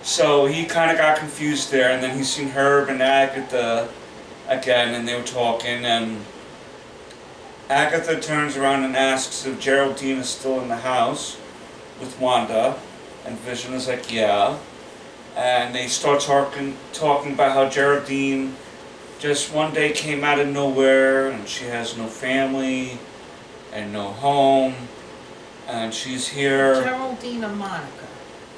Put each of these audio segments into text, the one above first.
So he kind of got confused there, and then he seen Herb and Agatha again, and they were talking, and Agatha turns around and asks if Geraldine is still in the house with Wanda, and Vision is like, yeah. And they start talking about how Geraldine just one day came out of nowhere, and she has no family and no home, and she's here. Geraldine or Monica?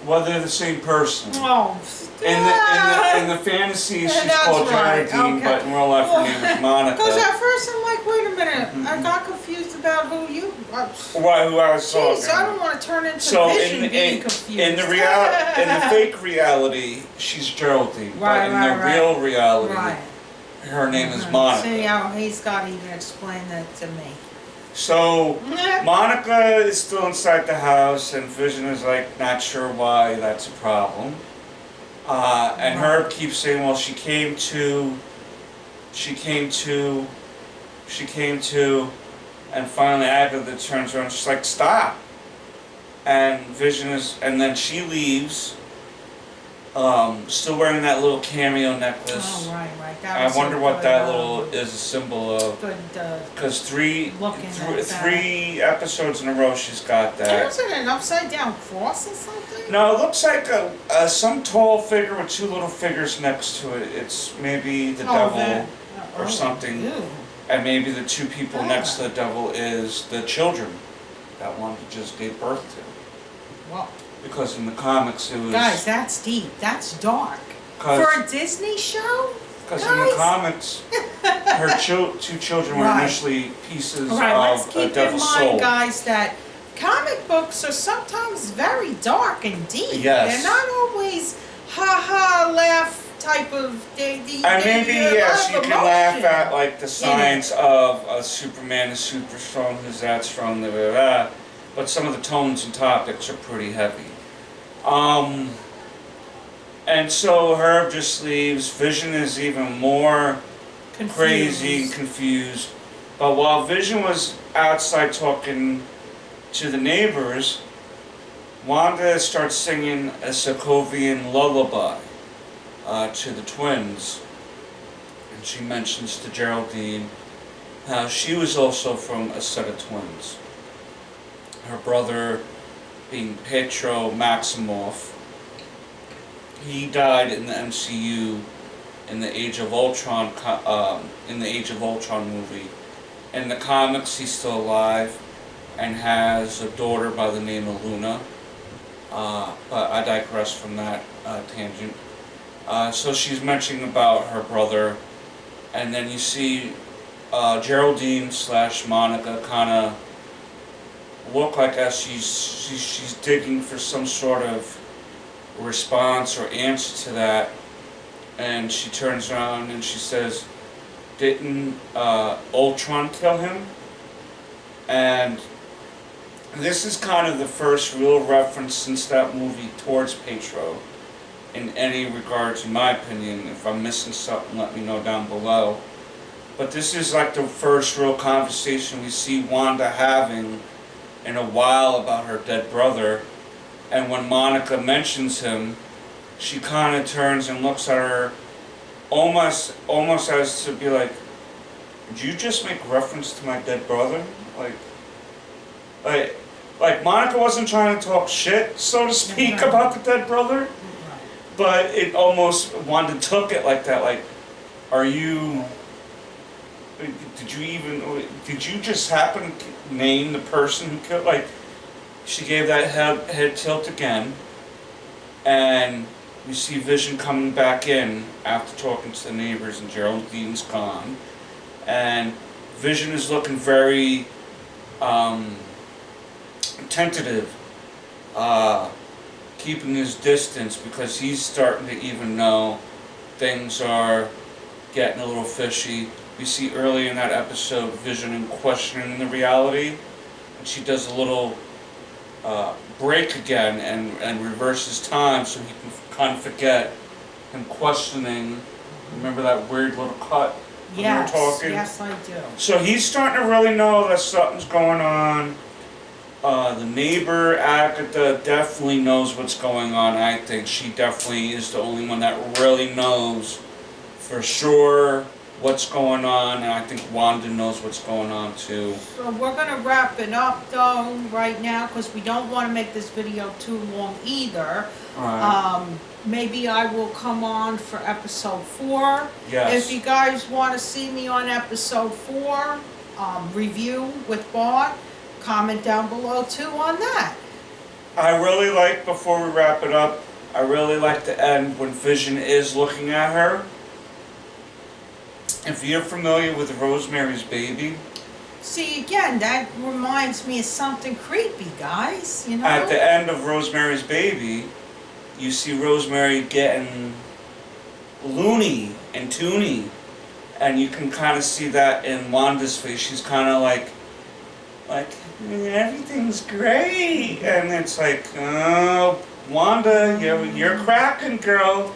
Well, they're the same person. Oh, in the fantasy, she's called Geraldine, okay. but in real life, her name is Monica. Because at first I'm like, wait a minute, I got confused about who you. Who I was talking. Jeez, I don't want to turn into Vision being confused. In the fake reality, she's Geraldine, but in the real reality, her name is Monica. See how he's got to even explain that to me. So Monica is still inside the house, and Vision is like not sure why that's a problem. And Herb keeps saying, well, she came to, and finally Agatha turns around and she's like, stop. And Vision and then she leaves, still wearing that little cameo necklace. Oh, right. I wonder what that little is a symbol of. Good, because three episodes in a row she's got that. Is it an upside down cross or something? No, it looks like some tall figure with two little figures next to it. It's maybe the devil or something. Ew. And maybe the two people next to the devil is the children that Wanda just gave birth to. Wow. Because in the comics it was... Guys, that's deep. That's dark. For a Disney show? Because in the comics, her two children were initially pieces of a devil's soul. Keep in mind, guys, that comic books are sometimes very dark and deep. Yes. They're not always ha-ha, laugh type of... And maybe, yes, you can laugh at like the science of Superman is super strong, who's that strong, blah, blah, blah. But some of the tones and topics are pretty heavy. And so Herb just leaves. Vision is even more crazy and confused. But while Vision was outside talking to the neighbors, Wanda starts singing a Sokovian lullaby to the twins. And she mentions to Geraldine how she was also from a set of twins. Her brother being Pietro Maximoff. He died in the MCU in the Age of Ultron movie. In the comics, he's still alive and has a daughter by the name of Luna. But I digress from that tangent. So she's mentioning about her brother, and then you see Geraldine / Monica kind of look like as she's digging for some sort of response or answer to that, and she turns around and she says, didn't Ultron kill him? And this is kind of the first real reference since that movie towards Pietro in any regards, in my opinion. If I'm missing something, let me know down below. But this is like the first real conversation we see Wanda having in a while about her dead brother. And when Monica mentions him, she kind of turns and looks at her almost as to be like, did you just make reference to my dead brother? Like Monica wasn't trying to talk shit, so to speak, about the dead brother. But it almost, Wanda took it like that, like, did you just happen to name the person who killed, like, she gave that head tilt again, and you see Vision coming back in after talking to the neighbors, and Geraldine's gone, and Vision is looking very tentative, keeping his distance because he's starting to even know things are getting a little fishy. We see early in that episode Vision questioning the reality, and she does a little break again and reverses time so he can kind of forget him questioning. Remember that weird little cut when we were talking? Yes, I do. So he's starting to really know that something's going on, The neighbor, Agatha, definitely knows what's going on. I think she definitely is the only one that really knows for sure what's going on, and I think Wanda knows what's going on too. So we're gonna wrap it up though right now because we don't want to make this video too long either. Alright. Maybe I will come on for episode 4. Yes. If you guys want to see me on episode 4, review with Bart, comment down below too on that. I really like, before we wrap it up, I really like the end when Vision is looking at her. If you're familiar with Rosemary's Baby, See, again, that reminds me of something creepy, guys, you know? at the end of Rosemary's Baby, you see Rosemary getting loony and toony, and you can kind of see that in Wanda's face. She's kind of like everything's great, and it's like, oh, Wanda, you're cracking, girl.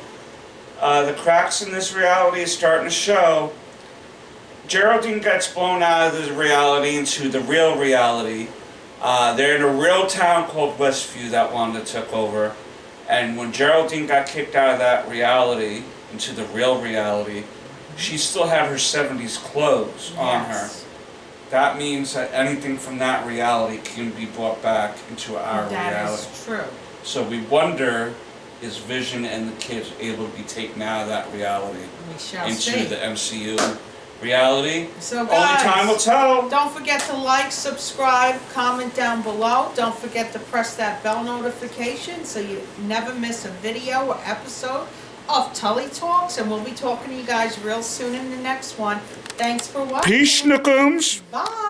The cracks in this reality is starting to show. Geraldine gets blown out of the reality into the real reality. They're in a real town called Westview that Wanda took over. And when Geraldine got kicked out of that reality into the real reality, she still had her 70s clothes on her. That means that anything from that reality can be brought back into our reality. That is true. So we wonder, is Vision and the kids able to be taken out of that reality We shall into see. the MCU reality? So Only guys, time will tell. don't forget to like, subscribe, comment down below. Don't forget to press that bell notification so you never miss a video or episode of Tully Talks. And we'll be talking to you guys real soon in the next one. Thanks for watching. Peace, Nookums. Bye.